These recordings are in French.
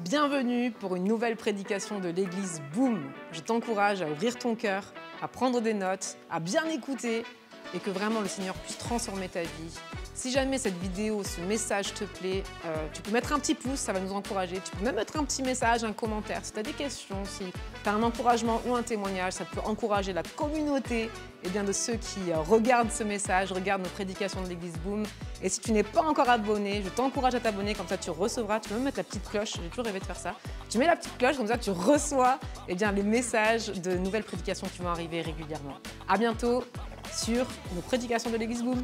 Bienvenue pour une nouvelle prédication de l'église Boom. Je t'encourage à ouvrir ton cœur, à prendre des notes, à bien écouter et que vraiment le Seigneur puisse transformer ta vie. Si jamais cette vidéo, ce message te plaît, tu peux mettre un petit pouce, ça va nous encourager. Tu peux même mettre un petit message, un commentaire. Si tu as des questions, si tu as un encouragement ou un témoignage, ça peut encourager la communauté de ceux qui regardent ce message, regardent nos prédications de l'église Boom. Et si tu n'es pas encore abonné, je t'encourage à t'abonner, comme ça tu recevras. Tu peux même mettre la petite cloche, j'ai toujours rêvé de faire ça. Tu mets la petite cloche, comme ça tu reçois les messages de nouvelles prédications qui vont arriver régulièrement. À bientôt sur nos prédications de l'église Boom.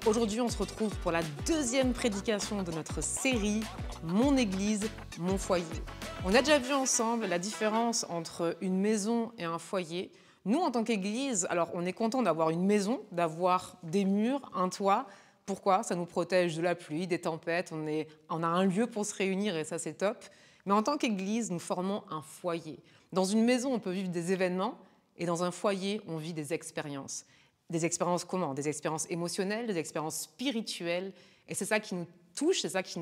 Aujourd'hui, on se retrouve pour la deuxième prédication de notre série « Mon Église, mon foyer ». On a déjà vu ensemble la différence entre une maison et un foyer. Nous, en tant qu'Église, alors on est content d'avoir une maison, d'avoir des murs, un toit. Pourquoi? Ça nous protège de la pluie, des tempêtes. On a un lieu pour se réunir et ça, c'est top. Mais en tant qu'Église, nous formons un foyer. Dans une maison, on peut vivre des événements et dans un foyer, on vit des expériences. Des expériences comment? Des expériences émotionnelles, des expériences spirituelles. Et c'est ça qui nous touche, c'est ça qui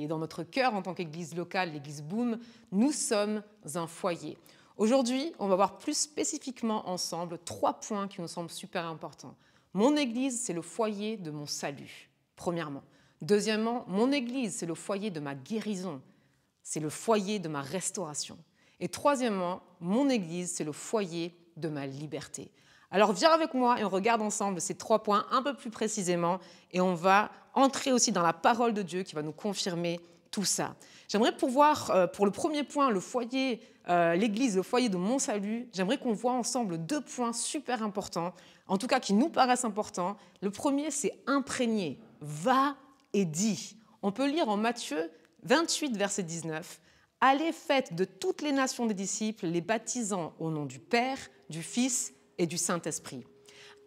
est dans notre cœur en tant qu'Église locale, l'Église Boom. Nous sommes un foyer. Aujourd'hui, on va voir plus spécifiquement ensemble 3 points qui nous semblent super importants. Mon Église, c'est le foyer de mon salut, premièrement. Deuxièmement, mon Église, c'est le foyer de ma guérison. C'est le foyer de ma restauration. Et troisièmement, mon Église, c'est le foyer de ma liberté. Alors viens avec moi et on regarde ensemble ces 3 points un peu plus précisément et on va entrer aussi dans la parole de Dieu qui va nous confirmer tout ça. J'aimerais pouvoir, pour le premier point, le foyer, l'Église, le foyer de mon salut, j'aimerais qu'on voit ensemble 2 points super importants, en tout cas qui nous paraissent importants. Le premier, c'est imprégner, va et dis. On peut lire en Matthieu 28, verset 19. « Allez, faites de toutes les nations des disciples, les baptisant au nom du Père, du Fils et du Saint-Esprit. »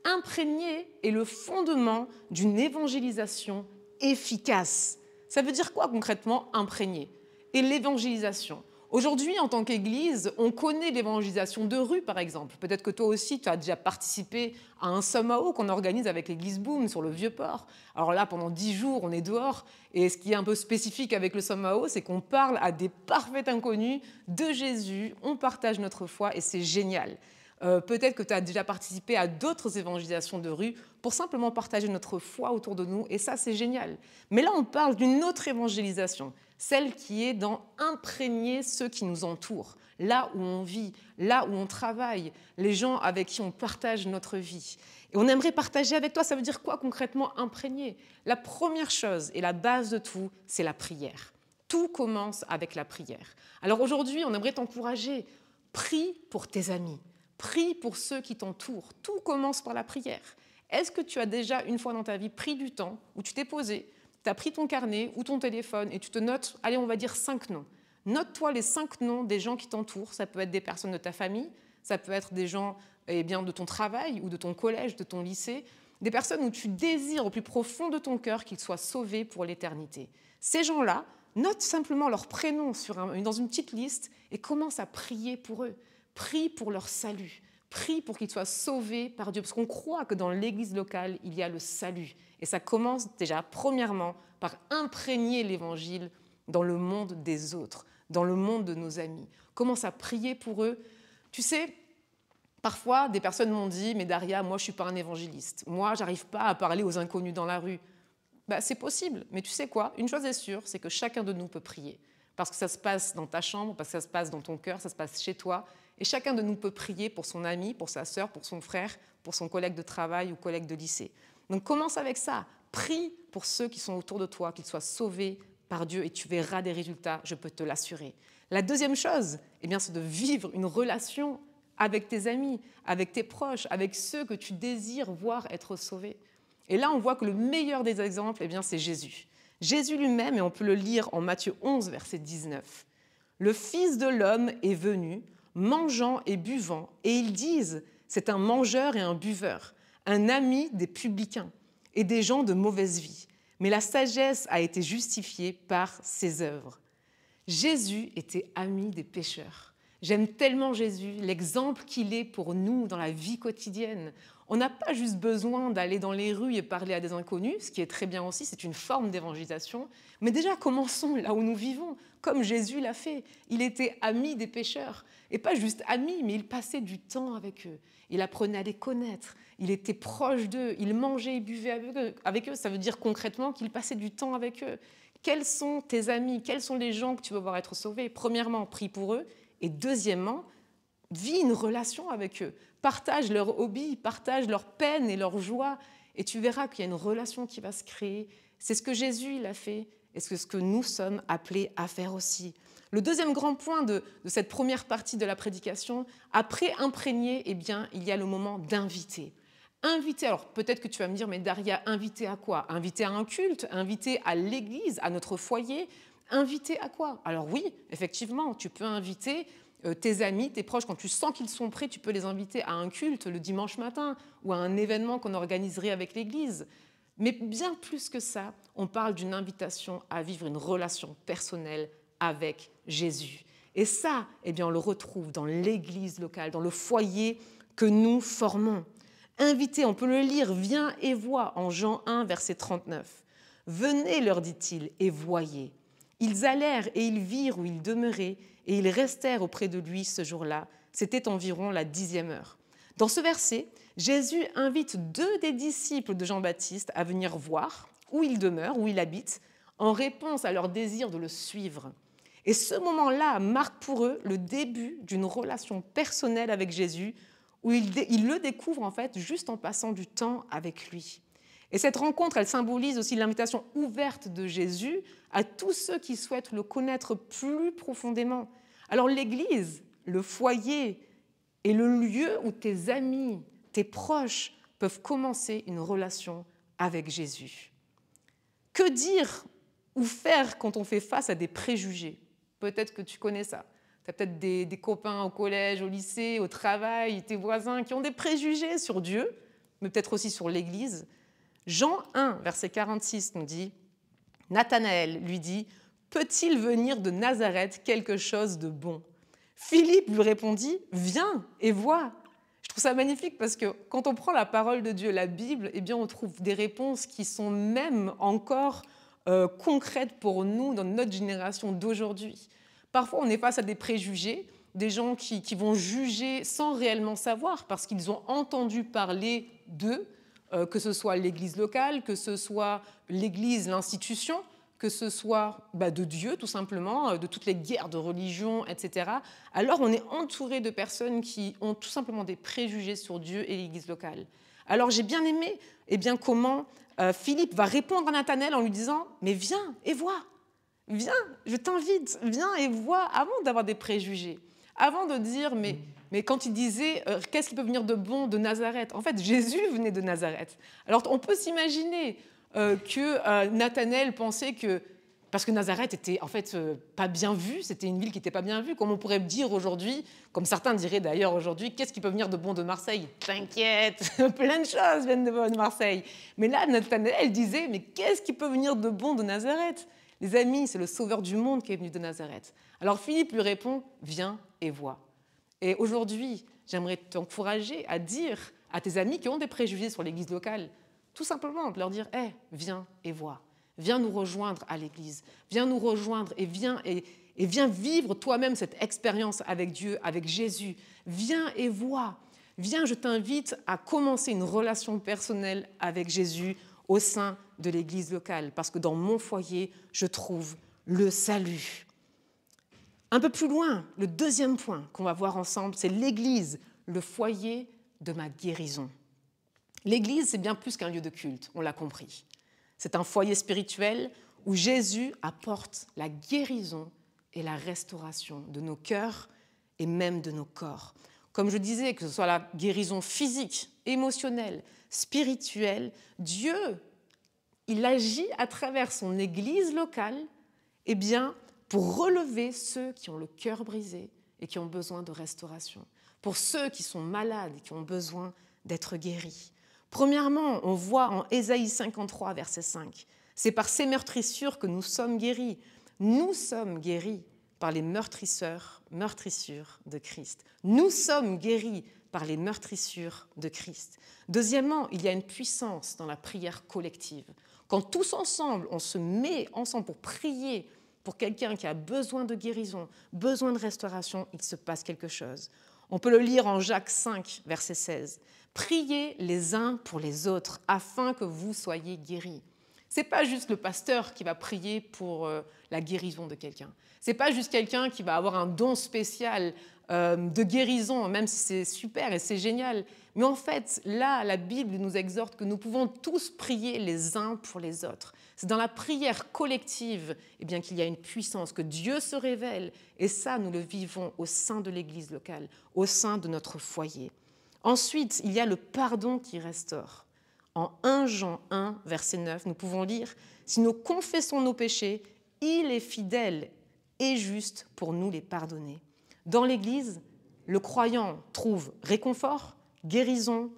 Imprégner est le fondement d'une évangélisation efficace. Ça veut dire quoi concrètement, imprégner? Et l'évangélisation. Aujourd'hui, en tant qu'Église, on connaît l'évangélisation de rue, par exemple. Peut-être que toi aussi, tu as déjà participé à un Sommao qu'on organise avec l'Église Boom sur le Vieux-Port. Alors là, pendant 10 jours, on est dehors. Et ce qui est un peu spécifique avec le Sommao, c'est qu'on parle à des parfaits inconnus de Jésus, on partage notre foi et c'est génial. Peut-être que tu as déjà participé à d'autres évangélisations de rue pour simplement partager notre foi autour de nous, et ça, c'est génial. Mais là, on parle d'une autre évangélisation, celle qui est dans imprégner ceux qui nous entourent, là où on vit, là où on travaille, les gens avec qui on partage notre vie. Et on aimerait partager avec toi, ça veut dire quoi concrètement imprégner? La première chose et la base de tout, c'est la prière. Tout commence avec la prière. Alors aujourd'hui, on aimerait t'encourager, prie pour tes amis. Prie pour ceux qui t'entourent. Tout commence par la prière. Est-ce que tu as déjà, une fois dans ta vie, pris du temps où tu t'es posé, tu as pris ton carnet ou ton téléphone et tu te notes, allez, on va dire 5 noms. Note-toi les 5 noms des gens qui t'entourent. Ça peut être des personnes de ta famille, ça peut être des gens de ton travail ou de ton collège, de ton lycée, des personnes où tu désires au plus profond de ton cœur qu'ils soient sauvés pour l'éternité. Ces gens-là, note simplement leur prénom dans une petite liste et commence à prier pour eux. Prie pour leur salut, prie pour qu'ils soient sauvés par Dieu, parce qu'on croit que dans l'église locale, il y a le salut. Et ça commence déjà, premièrement, par imprégner l'évangile dans le monde des autres, dans le monde de nos amis. Commence à prier pour eux. Tu sais, parfois, des personnes m'ont dit « Mais Daria, moi, je ne suis pas un évangéliste. Moi, je n'arrive pas à parler aux inconnus dans la rue. » C'est possible, mais tu sais quoi? Une chose est sûre, c'est que chacun de nous peut prier. Parce que ça se passe dans ta chambre, parce que ça se passe dans ton cœur, ça se passe chez toi. Et chacun de nous peut prier pour son ami, pour sa sœur, pour son frère, pour son collègue de travail ou collègue de lycée. Donc commence avec ça. Prie pour ceux qui sont autour de toi, qu'ils soient sauvés par Dieu et tu verras des résultats, je peux te l'assurer. La deuxième chose, c'est de vivre une relation avec tes amis, avec tes proches, avec ceux que tu désires voir être sauvés. Et là, on voit que le meilleur des exemples, c'est Jésus. Jésus lui-même, et on peut le lire en Matthieu 11, verset 19. « Le Fils de l'homme est venu, mangeant et buvant, et ils disent, c'est un mangeur et un buveur, un ami des publicains et des gens de mauvaise vie. Mais la sagesse a été justifiée par ses œuvres. » Jésus était ami des pécheurs. J'aime tellement Jésus, l'exemple qu'il est pour nous dans la vie quotidienne. On n'a pas juste besoin d'aller dans les rues et parler à des inconnus, ce qui est très bien aussi, c'est une forme d'évangélisation. Mais déjà, commençons là où nous vivons, comme Jésus l'a fait. Il était ami des pécheurs. Et pas juste ami, mais il passait du temps avec eux. Il apprenait à les connaître. Il était proche d'eux. Il mangeait et buvait avec eux. Ça veut dire concrètement qu'il passait du temps avec eux. Quels sont tes amis? Quels sont les gens que tu veux voir être sauvés? Premièrement, prie pour eux. Et deuxièmement, vis une relation avec eux. Partage leurs hobbies, partage leurs peines et leurs joies. Et tu verras qu'il y a une relation qui va se créer. C'est ce que Jésus il a fait et c'est ce que nous sommes appelés à faire aussi. Le deuxième grand point de cette première partie de la prédication, après imprégner, eh bien, il y a le moment d'inviter. Inviter, alors peut-être que tu vas me dire, mais Daria, inviter à quoi? Inviter à un culte, inviter à l'église, à notre foyer, inviter à quoi? Alors oui, effectivement, tu peux inviter tes amis, tes proches, quand tu sens qu'ils sont prêts, tu peux les inviter à un culte le dimanche matin ou à un événement qu'on organiserait avec l'église. Mais bien plus que ça, on parle d'une invitation à vivre une relation personnelle avec Jésus. Et ça, eh bien, on le retrouve dans l'église locale, dans le foyer que nous formons. Inviter, on peut le lire, viens et vois, en Jean 1, verset 39. Venez, leur dit-il, et voyez. Ils allèrent et ils virent où il demeurait, et ils restèrent auprès de lui ce jour-là. C'était environ la 10e heure. Dans ce verset, Jésus invite 2 des disciples de Jean-Baptiste à venir voir où il demeure, où il habite, en réponse à leur désir de le suivre. Et ce moment-là marque pour eux le début d'une relation personnelle avec Jésus, où ils le découvrent en fait juste en passant du temps avec lui. Et cette rencontre, elle symbolise aussi l'invitation ouverte de Jésus à tous ceux qui souhaitent le connaître plus profondément. Alors l'Église, le foyer, est le lieu où tes amis, tes proches peuvent commencer une relation avec Jésus. Que dire ou faire quand on fait face à des préjugés? Peut-être que tu connais ça. Tu as peut-être des copains au collège, au lycée, au travail, tes voisins qui ont des préjugés sur Dieu, mais peut-être aussi sur l'Église. Jean 1, verset 46 nous dit « Nathanaël lui dit « Peut-il venir de Nazareth quelque chose de bon ?» Philippe lui répondit « Viens et vois ». Je trouve ça magnifique parce que quand on prend la parole de Dieu, la Bible, eh bien on trouve des réponses qui sont même encore concrètes pour nous dans notre génération d'aujourd'hui. Parfois, on est face à des préjugés, des gens qui vont juger sans réellement savoir parce qu'ils ont entendu parler d'eux, que ce soit l'église locale, que ce soit l'église, l'institution, que ce soit de Dieu tout simplement, de toutes les guerres de religion, etc. Alors on est entouré de personnes qui ont tout simplement des préjugés sur Dieu et l'église locale. Alors j'ai bien aimé comment Philippe va répondre à Nathanaël en lui disant « Mais viens et vois, viens, je t'invite, viens et vois » avant d'avoir des préjugés, avant de dire « Mais quand il disait qu'est-ce qui peut venir de bon de Nazareth ?» En fait, Jésus venait de Nazareth. Alors on peut s'imaginer que Nathanaël pensait que, parce que Nazareth était en fait pas bien vue, c'était une ville qui n'était pas bien vue, comme on pourrait dire aujourd'hui, comme certains diraient d'ailleurs aujourd'hui, qu'est-ce qui peut venir de bon de Marseille? T'inquiète, plein de choses viennent de Marseille. Mais là, Nathanaël disait, mais qu'est-ce qui peut venir de bon de Nazareth? Les amis, c'est le sauveur du monde qui est venu de Nazareth. Alors Philippe lui répond, viens et vois. Et aujourd'hui, j'aimerais t'encourager à dire à tes amis qui ont des préjugés sur l'église locale, tout simplement de leur dire « Hey, viens et vois, viens nous rejoindre à l'église, viens nous rejoindre et viens vivre toi-même cette expérience avec Dieu, avec Jésus. Viens et vois, viens, je t'invite à commencer une relation personnelle avec Jésus au sein de l'église locale, parce que dans mon foyer, je trouve le salut. » Un peu plus loin, le deuxième point qu'on va voir ensemble, c'est l'église, le foyer de ma guérison. L'église, c'est bien plus qu'un lieu de culte, on l'a compris. C'est un foyer spirituel où Jésus apporte la guérison et la restauration de nos cœurs et même de nos corps. Comme je disais, que ce soit la guérison physique, émotionnelle, spirituelle, Dieu, il agit à travers son église locale, pour relever ceux qui ont le cœur brisé et qui ont besoin de restauration, pour ceux qui sont malades et qui ont besoin d'être guéris. Premièrement, on voit en Ésaïe 53, verset 5, « C'est par ces meurtrissures que nous sommes guéris. Nous sommes guéris par les meurtrissures de Christ. Nous sommes guéris par les meurtrissures de Christ. Deuxièmement, il y a une puissance dans la prière collective. Quand tous ensemble, on se met ensemble pour prier pour quelqu'un qui a besoin de guérison, besoin de restauration, il se passe quelque chose. On peut le lire en Jacques 5, verset 16. « Priez les uns pour les autres afin que vous soyez guéris. » Ce n'est pas juste le pasteur qui va prier pour la guérison de quelqu'un. Ce n'est pas juste quelqu'un qui va avoir un don spécial de guérison, même si c'est super et c'est génial. Mais en fait, là, la Bible nous exhorte que nous pouvons tous prier les uns pour les autres. C'est dans la prière collective qu'il y a une puissance, que Dieu se révèle. Et ça, nous le vivons au sein de l'Église locale, au sein de notre foyer. Ensuite, il y a le pardon qui restaure. En 1 Jean 1, verset 9, nous pouvons lire « Si nous confessons nos péchés, il est fidèle et juste pour nous les pardonner. » Dans l'Église, le croyant trouve réconfort, guérison,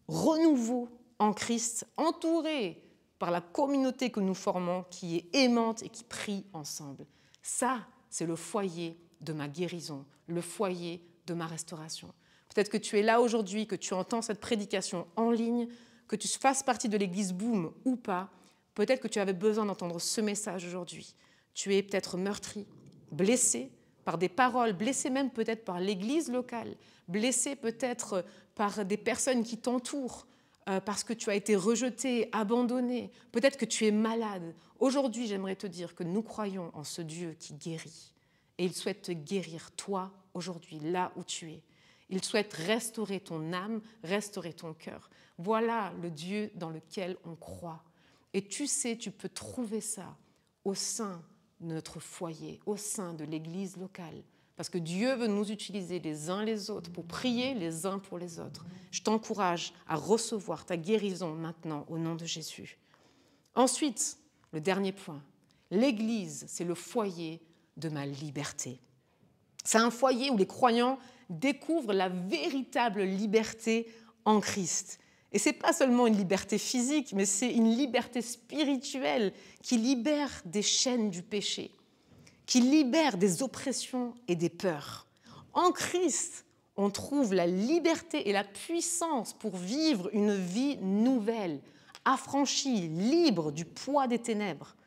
renouveau en Christ, entouré par la communauté que nous formons, qui est aimante et qui prie ensemble. Ça, c'est le foyer de ma guérison, le foyer de ma restauration. Peut-être que tu es là aujourd'hui, que tu entends cette prédication en ligne, que tu fasses partie de l'Église Boom ou pas, peut-être que tu avais besoin d'entendre ce message aujourd'hui. Tu es peut-être meurtri, blessé par des paroles, blessé même peut-être par l'Église locale, blessé peut-être par des personnes qui t'entourent, parce que tu as été rejeté, abandonné, peut-être que tu es malade. Aujourd'hui, j'aimerais te dire que nous croyons en ce Dieu qui guérit. Et il souhaite te guérir, toi, aujourd'hui, là où tu es. Il souhaite restaurer ton âme, restaurer ton cœur. Voilà le Dieu dans lequel on croit. Et tu sais, tu peux trouver ça au sein de notre foyer, au sein de l'Église locale. Parce que Dieu veut nous utiliser les uns les autres pour prier les uns pour les autres. Je t'encourage à recevoir ta guérison maintenant au nom de Jésus. Ensuite, le dernier point. L'Église, c'est le foyer de ma liberté. C'est un foyer où les croyants découvrent la véritable liberté en Christ. Et ce n'est pas seulement une liberté physique, mais c'est une liberté spirituelle qui libère des chaînes du péché, qui libère des oppressions et des peurs. En Christ, on trouve la liberté et la puissance pour vivre une vie nouvelle, affranchie, libre du poids des ténèbres.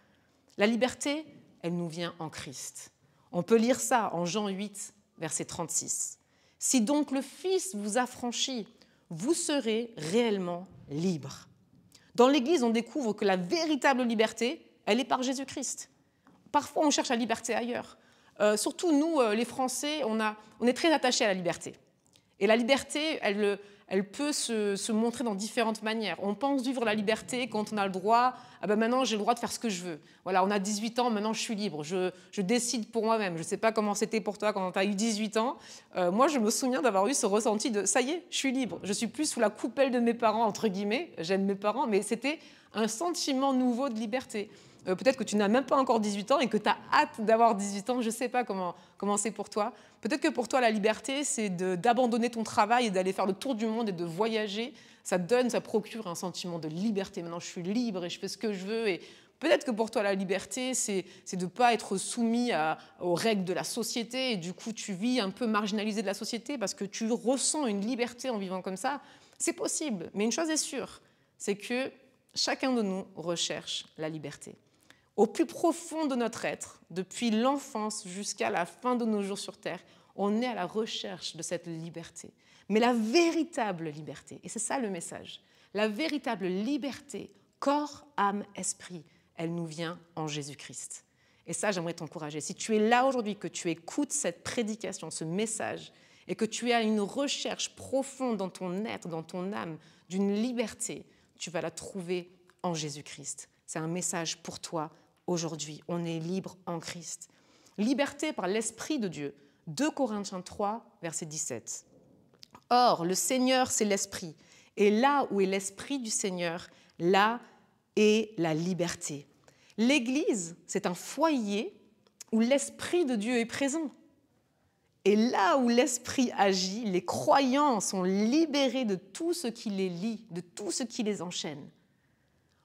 La liberté, elle nous vient en Christ. On peut lire ça en Jean 8, verset 36. « Si donc le Fils vous affranchit, vous serez réellement libres. » Dans l'Église, on découvre que la véritable liberté, elle est par Jésus-Christ. Parfois, on cherche la liberté ailleurs. Surtout nous, les Français, on est très attachés à la liberté. Et la liberté, elle peut se montrer dans différentes manières. On pense vivre la liberté quand on a le droit, maintenant j'ai le droit de faire ce que je veux. Voilà, on a 18 ans, maintenant je suis libre, je décide pour moi-même. Je ne sais pas comment c'était pour toi quand tu as eu 18 ans. Moi, je me souviens d'avoir eu ce ressenti de « ça y est, je suis libre ». Je suis plus sous la coupelle de mes parents, entre guillemets. J'aime mes parents, mais c'était un sentiment nouveau de liberté. Peut-être que tu n'as même pas encore 18 ans et que tu as hâte d'avoir 18 ans. Je ne sais pas comment c'est pour toi. Peut-être que pour toi, la liberté, c'est d'abandonner ton travail et d'aller faire le tour du monde et de voyager. Ça procure un sentiment de liberté. Maintenant, je suis libre et je fais ce que je veux. Et peut-être que pour toi, la liberté, c'est de ne pas être soumis aux règles de la société. Et du coup, tu vis un peu marginalisé de la société parce que tu ressens une liberté en vivant comme ça. C'est possible. Mais une chose est sûre, c'est que chacun de nous recherche la liberté. Au plus profond de notre être, depuis l'enfance jusqu'à la fin de nos jours sur Terre, on est à la recherche de cette liberté. Mais la véritable liberté, et c'est ça le message, la véritable liberté, corps, âme, esprit, elle nous vient en Jésus-Christ. Et ça, j'aimerais t'encourager. Si tu es là aujourd'hui, que tu écoutes cette prédication, ce message, et que tu as une recherche profonde dans ton être, dans ton âme, d'une liberté, tu vas la trouver en Jésus-Christ. C'est un message pour toi aujourd'hui. On est libre en Christ. Liberté par l'Esprit de Dieu. 2 Corinthiens 3, verset 17. « Or, le Seigneur, c'est l'Esprit. Et là où est l'Esprit du Seigneur, là est la liberté. » L'Église, c'est un foyer où l'Esprit de Dieu est présent. Et là où l'Esprit agit, les croyants sont libérés de tout ce qui les lie, de tout ce qui les enchaîne.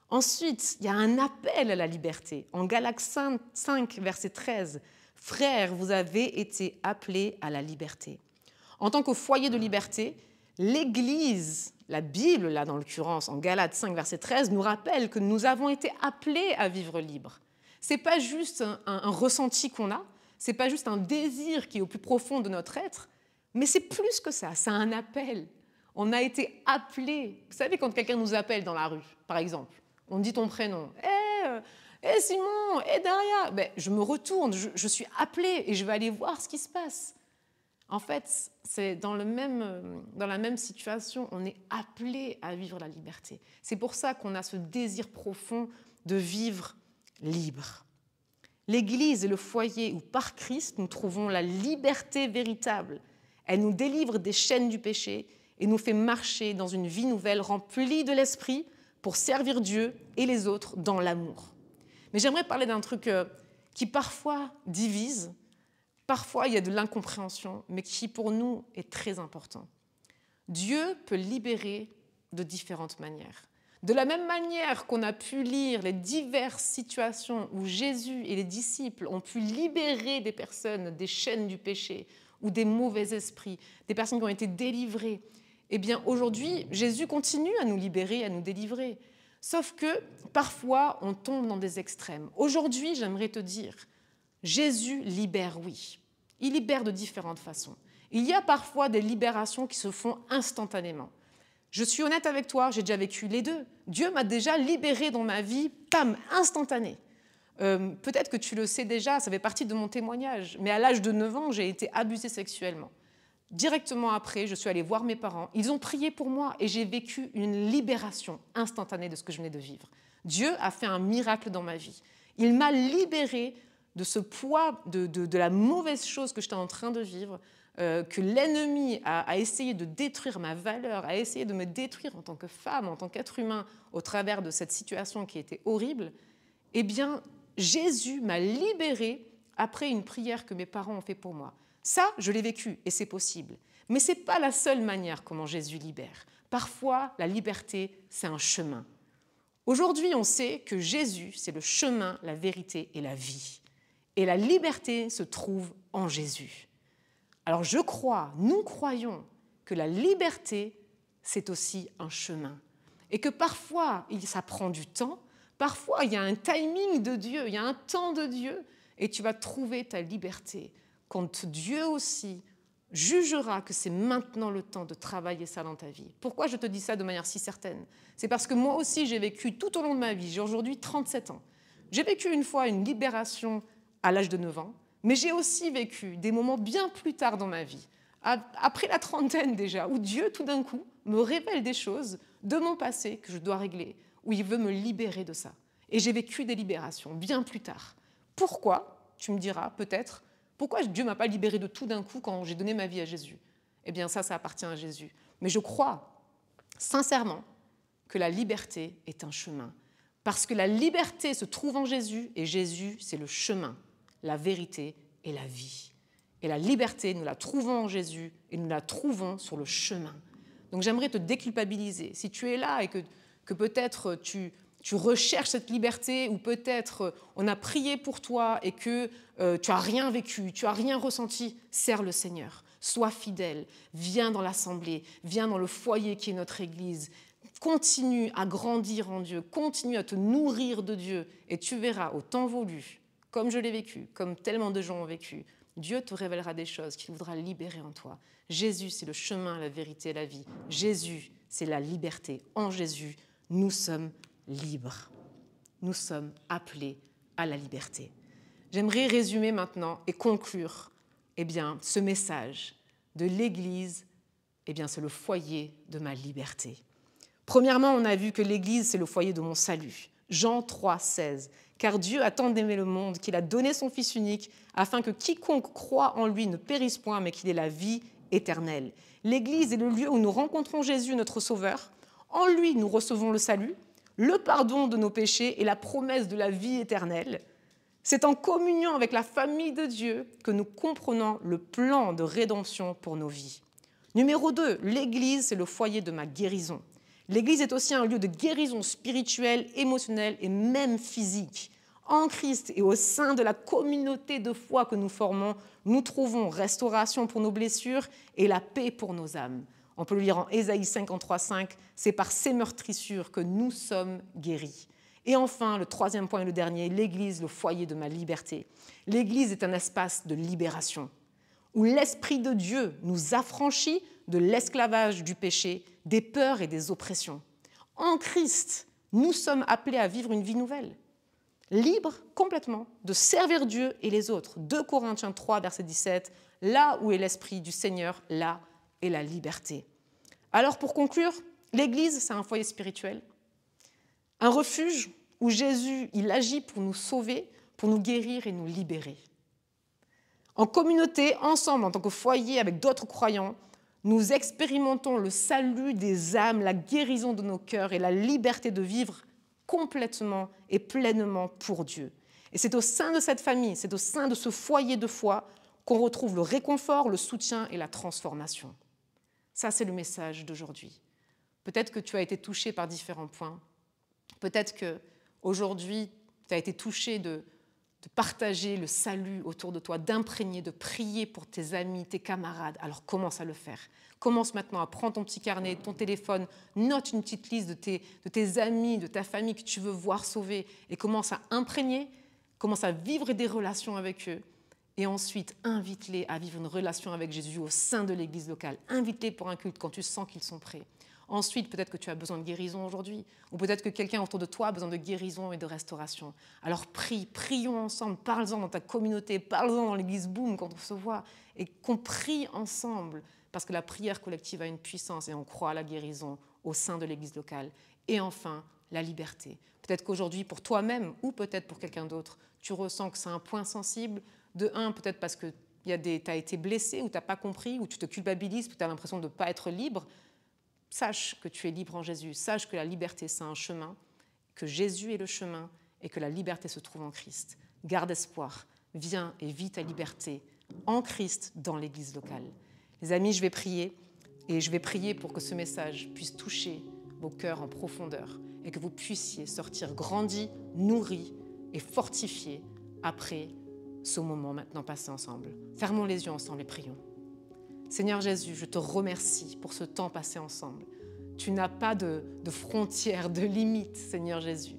Ensuite, il y a un appel à la liberté. En Galates 5, verset 13, « Frères, vous avez été appelés à la liberté. » En tant que foyer de liberté, L'Église, la Bible, là dans l'occurrence, en Galates 5, verset 13, nous rappelle que nous avons été appelés à vivre libre. Ce n'est pas juste un ressenti qu'on a, ce n'est pas juste un désir qui est au plus profond de notre être, mais c'est plus que ça, c'est un appel. On a été appelés. Vous savez, quand quelqu'un nous appelle dans la rue, par exemple, on dit ton prénom. Hé Simon, hé Daria, ben, je me retourne, je suis appelée et je vais aller voir ce qui se passe. En fait, c'est dans la même situation, on est appelé à vivre la liberté. C'est pour ça qu'on a ce désir profond de vivre libre. L'Église est le foyer où, par Christ, nous trouvons la liberté véritable. Elle nous délivre des chaînes du péché et nous fait marcher dans une vie nouvelle remplie de l'Esprit pour servir Dieu et les autres dans l'amour. Mais j'aimerais parler d'un truc qui parfois divise, parfois il y a de l'incompréhension, mais qui pour nous est très important. Dieu peut libérer de différentes manières. De la même manière qu'on a pu lire les diverses situations où Jésus et les disciples ont pu libérer des personnes des chaînes du péché ou des mauvais esprits, des personnes qui ont été délivrées, eh bien aujourd'hui, Jésus continue à nous libérer, à nous délivrer. Sauf que parfois, on tombe dans des extrêmes. Aujourd'hui, j'aimerais te dire, Jésus libère, oui. Il libère de différentes façons. Il y a parfois des libérations qui se font instantanément. Je suis honnête avec toi, j'ai déjà vécu les deux. Dieu m'a déjà libérée dans ma vie, pam, instantané. Peut-être que tu le sais déjà, ça fait partie de mon témoignage, mais à l'âge de 9 ans, j'ai été abusée sexuellement. Directement après, je suis allée voir mes parents. Ils ont prié pour moi et j'ai vécu une libération instantanée de ce que je venais de vivre. Dieu a fait un miracle dans ma vie. Il m'a libérée de ce poids, de la mauvaise chose que j'étais en train de vivre, que l'ennemi a essayé de détruire ma valeur, a essayé de me détruire en tant que femme, en tant qu'être humain, au travers de cette situation qui était horrible. Eh bien, Jésus m'a libérée après une prière que mes parents ont fait pour moi. Ça, je l'ai vécu et c'est possible. Mais ce n'est pas la seule manière comment Jésus libère. Parfois, la liberté, c'est un chemin. Aujourd'hui, on sait que Jésus, c'est le chemin, la vérité et la vie. Et la liberté se trouve en Jésus. Alors je crois, nous croyons que la liberté, c'est aussi un chemin. Et que parfois, ça prend du temps. Parfois, il y a un timing de Dieu, il y a un temps de Dieu, et tu vas trouver ta liberté. Quand Dieu aussi jugera que c'est maintenant le temps de travailler ça dans ta vie. Pourquoi je te dis ça de manière si certaine? C'est parce que moi aussi, j'ai vécu tout au long de ma vie, j'ai aujourd'hui 37 ans. J'ai vécu une fois une libération à l'âge de 9 ans, mais j'ai aussi vécu des moments bien plus tard dans ma vie, après la trentaine déjà, où Dieu, tout d'un coup, me révèle des choses de mon passé que je dois régler, où il veut me libérer de ça. Et j'ai vécu des libérations bien plus tard. Pourquoi? Tu me diras, peut-être, pourquoi Dieu ne m'a pas libérée de tout d'un coup quand j'ai donné ma vie à Jésus? Eh bien, ça appartient à Jésus. Mais je crois, sincèrement, que la liberté est un chemin. Parce que la liberté se trouve en Jésus, et Jésus, c'est le chemin, la vérité et la vie. Et la liberté, nous la trouvons en Jésus, et nous la trouvons sur le chemin. Donc j'aimerais te déculpabiliser. Si tu es là et que peut-être tu recherches cette liberté, ou peut-être on a prié pour toi et que tu n'as rien vécu, tu n'as rien ressenti, sers le Seigneur. Sois fidèle, viens dans l'assemblée, viens dans le foyer qui est notre Église. Continue à grandir en Dieu, continue à te nourrir de Dieu et tu verras au temps voulu, comme je l'ai vécu, comme tellement de gens ont vécu, Dieu te révélera des choses qu'il voudra libérer en toi. Jésus, c'est le chemin, la vérité et la vie. Jésus, c'est la liberté. En Jésus, nous sommes libres. Nous sommes appelés à la liberté. J'aimerais résumer maintenant et conclure ce message de l'Église. C'est le foyer de ma liberté. Premièrement, on a vu que l'Église, c'est le foyer de mon salut. Jean 3, 16. « Car Dieu a tant aimé le monde qu'il a donné son Fils unique afin que quiconque croit en lui ne périsse point, mais qu'il ait la vie éternelle. » L'Église est le lieu où nous rencontrons Jésus, notre Sauveur. En lui, nous recevons le salut, le pardon de nos péchés et la promesse de la vie éternelle. C'est en communion avec la famille de Dieu que nous comprenons le plan de rédemption pour nos vies. Numéro 2, l'Église, c'est le foyer de ma guérison. L'Église est aussi un lieu de guérison spirituelle, émotionnelle et même physique. En Christ et au sein de la communauté de foi que nous formons, nous trouvons restauration pour nos blessures et la paix pour nos âmes. On peut le lire en Ésaïe 53,5, c'est par ces meurtrissures que nous sommes guéris. Et enfin, le troisième point et le dernier, l'Église, le foyer de ma liberté. L'Église est un espace de libération, où l'Esprit de Dieu nous affranchit de l'esclavage du péché, des peurs et des oppressions. En Christ, nous sommes appelés à vivre une vie nouvelle, libre complètement de servir Dieu et les autres. 2 Corinthiens 3, verset 17, là où est l'Esprit du Seigneur, là est la liberté. Alors pour conclure, l'Église, c'est un foyer spirituel, un refuge où Jésus, il agit pour nous sauver, pour nous guérir et nous libérer. En communauté, ensemble, en tant que foyer avec d'autres croyants, nous expérimentons le salut des âmes, la guérison de nos cœurs et la liberté de vivre complètement et pleinement pour Dieu. Et c'est au sein de cette famille, c'est au sein de ce foyer de foi qu'on retrouve le réconfort, le soutien et la transformation. Ça, c'est le message d'aujourd'hui. Peut-être que tu as été touché par différents points. Peut-être qu'aujourd'hui, tu as été touché de partager le salut autour de toi, d'imprégner, de prier pour tes amis, tes camarades. Alors commence à le faire. Commence maintenant à prendre ton petit carnet, ton téléphone, note une petite liste de tes amis, de ta famille que tu veux voir sauvés et commence à imprégner, commence à vivre des relations avec eux. Et ensuite, invite-les à vivre une relation avec Jésus au sein de l'église locale. Invite-les pour un culte quand tu sens qu'ils sont prêts. Ensuite, peut-être que tu as besoin de guérison aujourd'hui, ou peut-être que quelqu'un autour de toi a besoin de guérison et de restauration. Alors prions ensemble, parle-en dans ta communauté, parle-en dans l'église Boom quand on se voit, et qu'on prie ensemble, parce que la prière collective a une puissance et on croit à la guérison au sein de l'église locale. Et enfin, la liberté. Peut-être qu'aujourd'hui, pour toi-même, ou peut-être pour quelqu'un d'autre, tu ressens que c'est un point sensible. De un, peut-être parce que tu as été blessé, ou tu n'as pas compris, ou tu te culpabilises, ou tu as l'impression de ne pas être libre. Sache que tu es libre en Jésus, sache que la liberté, c'est un chemin, que Jésus est le chemin et que la liberté se trouve en Christ. Garde espoir, viens et vis ta liberté en Christ dans l'église locale. Les amis, je vais prier et je vais prier pour que ce message puisse toucher vos cœurs en profondeur et que vous puissiez sortir grandis, nourris et fortifiés après ce moment maintenant passé ensemble. Fermons les yeux ensemble et prions. Seigneur Jésus, je te remercie pour ce temps passé ensemble. Tu n'as pas de frontières, de limites, Seigneur Jésus.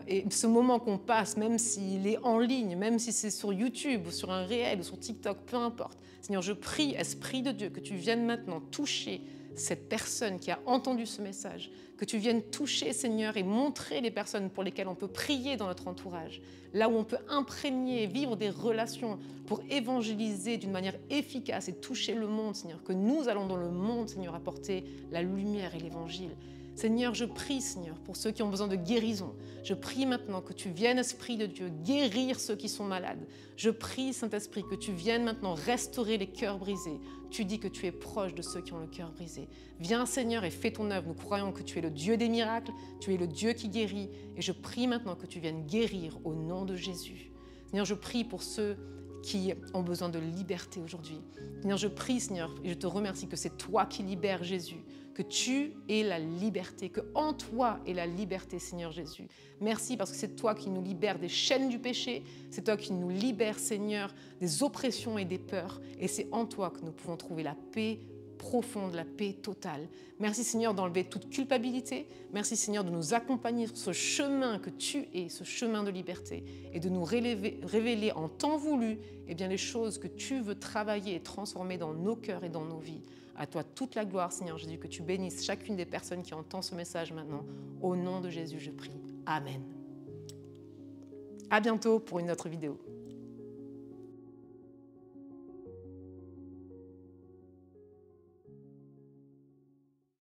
Et ce moment qu'on passe, même s'il est en ligne, même si c'est sur YouTube, ou sur un réel, ou sur TikTok, peu importe. Seigneur, je prie, Esprit de Dieu, que tu viennes maintenant toucher cette personne qui a entendu ce message, que tu viennes toucher, Seigneur, et montrer les personnes pour lesquelles on peut prier dans notre entourage, là où on peut imprégner, vivre des relations pour évangéliser d'une manière efficace et toucher le monde, Seigneur, que nous allons dans le monde, Seigneur, apporter la lumière et l'évangile. Seigneur, je prie, Seigneur, pour ceux qui ont besoin de guérison. Je prie maintenant que tu viennes, Esprit de Dieu, guérir ceux qui sont malades. Je prie, Saint-Esprit, que tu viennes maintenant restaurer les cœurs brisés. Tu dis que tu es proche de ceux qui ont le cœur brisé. Viens, Seigneur, et fais ton œuvre. Nous croyons que tu es le Dieu des miracles, tu es le Dieu qui guérit. Et je prie maintenant que tu viennes guérir au nom de Jésus. Seigneur, je prie pour ceux qui ont besoin de liberté aujourd'hui. Seigneur, je prie, Seigneur, et je te remercie que c'est toi qui libères Jésus, que tu es la liberté, que en toi est la liberté, Seigneur Jésus. Merci parce que c'est toi qui nous libères des chaînes du péché, c'est toi qui nous libères, Seigneur, des oppressions et des peurs, et c'est en toi que nous pouvons trouver la paix profonde, la paix totale. Merci, Seigneur, d'enlever toute culpabilité. Merci, Seigneur, de nous accompagner sur ce chemin que tu es, ce chemin de liberté, et de nous révéler en temps voulu les choses que tu veux travailler et transformer dans nos cœurs et dans nos vies. À toi toute la gloire, Seigneur Jésus, que tu bénisses chacune des personnes qui entendent ce message maintenant. Au nom de Jésus, je prie. Amen. À bientôt pour une autre vidéo.